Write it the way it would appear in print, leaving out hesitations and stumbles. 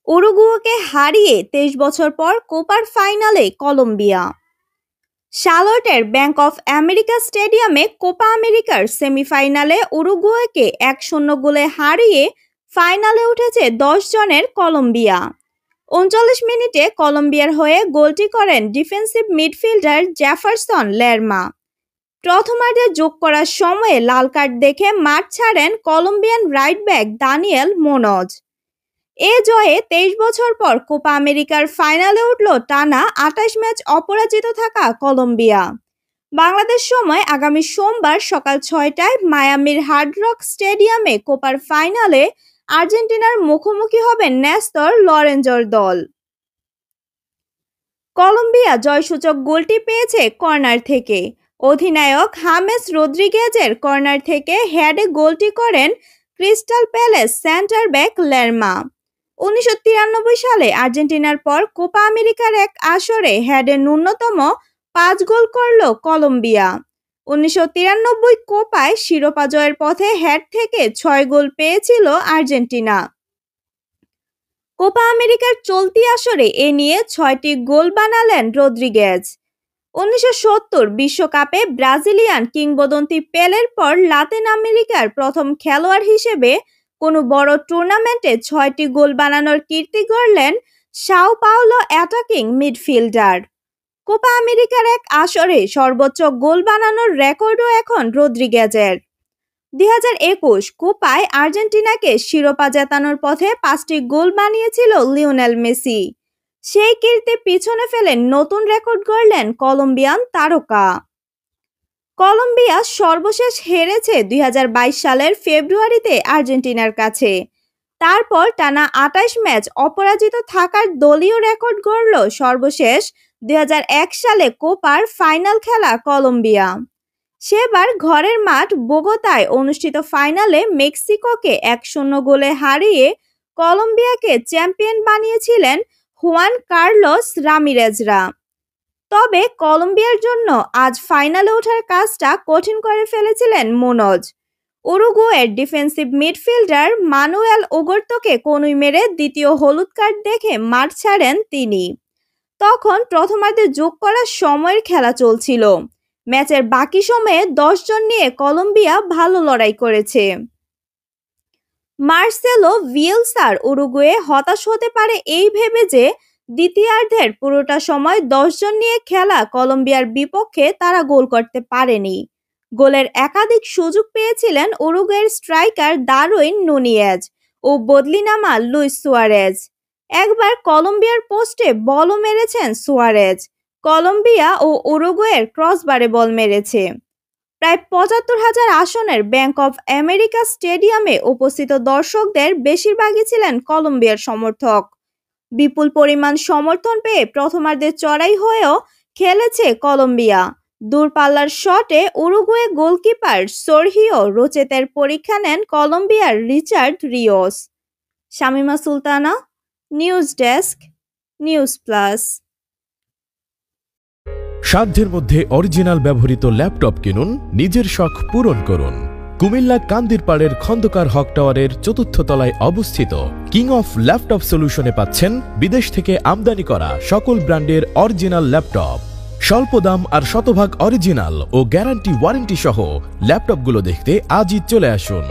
উরুগুয়েকে হারিয়ে 23 বছর পর কোপার ফাইনালে কলম্বিয়া। শার্লটের ব্যাংক অফ আমেরিকা স্টেডিয়ামে কোপা আমেরিকার সেমিফাইনালে উরুগুয়েকে 1-0 গোলে হারিয়ে ফাইনালে উঠেছে 10 জনের কলম্বিয়া। 39 মিনিটে কলম্বিয়ার হয়ে গোলটি করেন ডিফেন্সিভ মিডফিল্ডার জেফারসন লেরমা। প্রথমার্ধে যোগ করার সময়ে লাল কার্ড দেখে মাঠ ছাড়েন Colombian right back Daniel Munoz. এ জয়ে 23 বছর পর কোপা আমেরিকার ফাইনালে উঠল টানা 28 ম্যাচ অপরাজিত থাকা কলম্বিয়া। বাংলাদেশ সময় আগামী সোমবার সকাল 6টায় মায়ামির হার্ড রক স্টেডিয়ামে কোপার ফাইনালে আর্জেন্টিনার মুখোমুখি হবে নেস্তর লরেঞ্জোর দল। কলম্বিয়া জয়সূচক গোলটি পেয়েছে কর্নার থেকে। অধিনায়ক হামেস রদ্রিগেজের কর্নার থেকে হেডে গোলটি করেন ক্রিস্টাল প্যালেস সেন্টার ব্যাক লেরমা। 1993 সালে আর্জেন্টিনার পর কোপা আমেরিকার এক আসরে হেডে ন্যূনতম 5 গোল করল কলম্বিয়া। 1993 কোপায় শিরোপা জয়ের পথে হেড থেকে 6 গোল পেয়েছিল আর্জেন্টিনা। কোপা আমেরিকার চলতি আসরে এ নিয়ে 6টি গোল বানালেন রদ্রিগেজ। 1970 বিশ্বকাপে ব্রাজিলিয়ান কিংবদন্তি পেলের পর লাতিন আমেরিকার প্রথম খেলোয়াড় হিসেবে কোনো বড় টুর্নামেন্টে 6টি গোল বানানোর কীর্তি গড়লেন Sao Paulo attacking midfielder. Copa আমেরিকার এক আসরে সর্বোচ্চ গোল বানানোর রেকর্ডও এখন রদ্রিগেজের। 2021 কোপায় আর্জেন্টিনাকে শিরোপা জেতানোর পথে 5টি গোল বানিয়েছিল লিওনেল মেসি। সেই কীর্তি পিছনে ফেলে নতুন রেকর্ড গড়লেন কলম্বিয়ান তারকা। কলম্বিয়া সর্বশেষ হেরেছে 2022 সালের ফেব্রুয়ারিতে আর্জেন্টিনার কাছে। তারপর টানা 28 ম্যাচ অপরাজিত থাকার দলীয় রেকর্ড গড়ল সর্বশেষ 2001 সালে কোপার ফাইনাল খেলা কলম্বিয়া। সেবার ঘরের মাঠ বোগোতায় অনুষ্ঠিত ফাইনালে মেক্সিকোকে 1-0 গোলে হারিয়ে কলম্বিয়াকে চ্যাম্পিয়ন বানিয়েছিলেন হুয়ান কার্লোস রামিরেজরা। তবে কলম্বিয়ার জন্য আজ ফাইনালে ওঠার কাজটা কঠিন করে ফেলেছিলেন মুনোজ। উরুগুয়ের ডিফেন্সিভ মিডফিল্ডার মানুয়েল উগোর্তোকে কনুই মেরে দ্বিতীয় হলুদ কার্ড দেখে মাঠ ছাড়েন তিনি। তখন প্রথমার্ধে যোগ করার সময়ের খেলা চলছিল। ম্যাচের বাকি সময়ে 10 জন নিয়ে কলম্বিয়া ভালো লড়াই করেছে। মার্সেলো বিয়েলসার উরুগুয়ে হতাশ হতে পারে এই ভেবে যে দ্বিতীয়ার্ধের পুরোটা সময় 10 জন নিয়ে খেলা কলম্বিয়ার বিপক্ষে তারা গোল করতে পারেনি। গোলের একাধিক সুযোগ পেয়েছিলেন উরুগুয়ের স্ট্রাইকার দারউইন নুনিয়েজ ও বদলি নামা লুইস সুয়ারেজ। একবার কলম্বিয়ার পোস্টে বলও মেরেছেন সুয়ারেজ। কলম্বিয়া ও উরুগুয়ের ক্রসবারে বল মেরেছে। প্রায় 75,000 আসনের ব্যাংক অফ আমেরিকা স্টেডিয়ামে উপস্থিত দর্শকদের বেশিরভাগই ছিলেন কলম্বিয়ার সমর্থক। বিপুল পরিমাণ সমর্থন পেয়ে প্রথমার্ধে চড়াই হয়েও খেলেছে কলম্বিয়া। দূরপাল্লার শটে উরুগুয়ে গোলকিপার সর্হিও রোচেতের পরীক্ষা নেন কলম্বিয়ার Richard রিওস। Shamima Sultana, news desk, news plus. সাধ্যের মধ্যে অরিজিনাল ব্যবহৃত ল্যাপটপ কিনুন, নিজের শখ পূরণ করুন। কুমিল্লা কান্দিরপাড়ের খন্দকার হক টাওয়ারের 4র্থ তলায় অবস্থিত কিং অফ ল্যাপটপ সলিউশনে পাচ্ছেন বিদেশ থেকে আমদানি করা সকল ব্র্যান্ডের অরিজিনাল ল্যাপটপ। স্বল্প দাম আর শতভাগ অরিজিনাল ও গ্যারান্টি ওয়ারেন্টি সহ ল্যাপটপগুলো দেখতে আজই চলে আসুন।